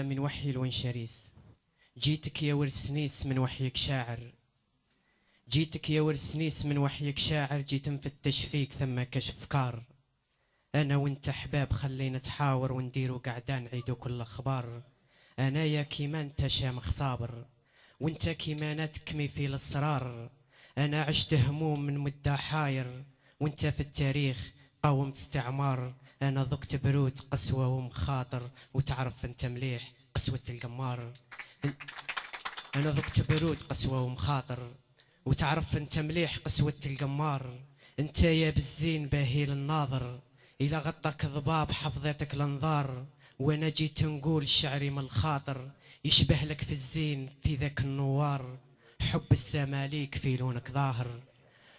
من وحي الونشريس. جيتك يا ورسنيس من وحيك شاعر، جيتك يا ورسنيس من وحيك شاعر، جيت مفتش فيك ثم كشف كار. انا وانت احباب خلينا نتحاور ونديرو قعدان نعيدو كل اخبار. انا يا كيما انت شامخ صابر، وانت كيما نتكمي في الاسرار. انا عشت هموم من مدة حاير، وانت في التاريخ قاومت استعمار. انا ذقت برود قسوة ومخاطر، وتعرف انت مليح قسوة القمار. انا ذقت برود قسوة ومخاطر، وتعرف انت مليح قسوة القمار. انت يا بالزين باهي للناظر، الى غطاك ضباب حفظتك الانظار. وانا جيت نقول شعري من الخاطر، يشبه لك في الزين في ذاك النوار. حب السماليك في لونك ظاهر،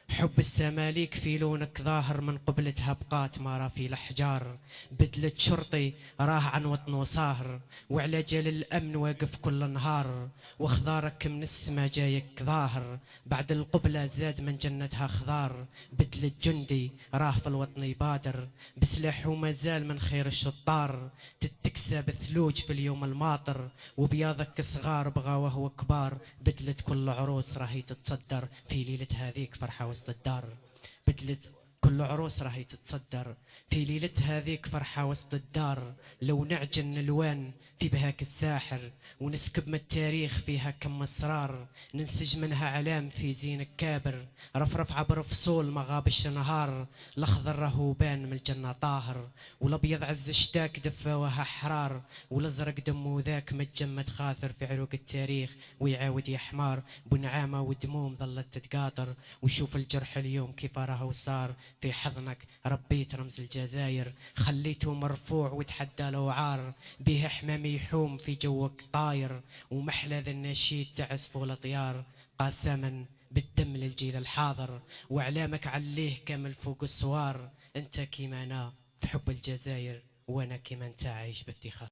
حب السماليك في لونك ظاهر. من قبلتها بقات ما راه في الاحجار. بدلت شرطي راه عن وطن وصاهر، وعلى جال الامن واقف كل نهار. وخضارك من السما جايك ظاهر، بعد القبله زاد من جنتها خضار. بدلت جندي راه في الوطن يبادر، بسلاح ومازال من خير الشطار. تتكسى بالثلوج في اليوم الماطر، وبياضك صغار بغاوه وكبار. بدلت كل عروس راهي تتصدر في ليلة هذيك فرحة وسط الدار. بدلت كل عروس راهي تتصدر في ليلة هذيك فرحة وسط الدار. لو نعجن الوان في بهاك الساحر، ونسكب من التاريخ فيها كم اسرار. ننسج منها علام في زينك كابر، رفرف عبر فصول ما غابش نهار. الاخضر راهو بان من الجنه طاهر، والابيض عز اشتاك دفاوها حرار. والازرق دمو ذاك متجمد خاثر في عروق التاريخ ويعاود يا حمار. بنعامه ودموم ظلت تتقاطر، وشوف الجرح اليوم كيف راهو صار. في حضنك ربيت رمز الجزاير، خليته مرفوع وتحدى لو عار. به حمام يحوم في جوك طاير، ومحلى ذا النشيد تعزف الاطيار. قاسما بالدم للجيل الحاضر، واعلامك عليه كامل فوق السوار. انت كيما انا في حب الجزاير، وانا كيما انت عايش بافتخار.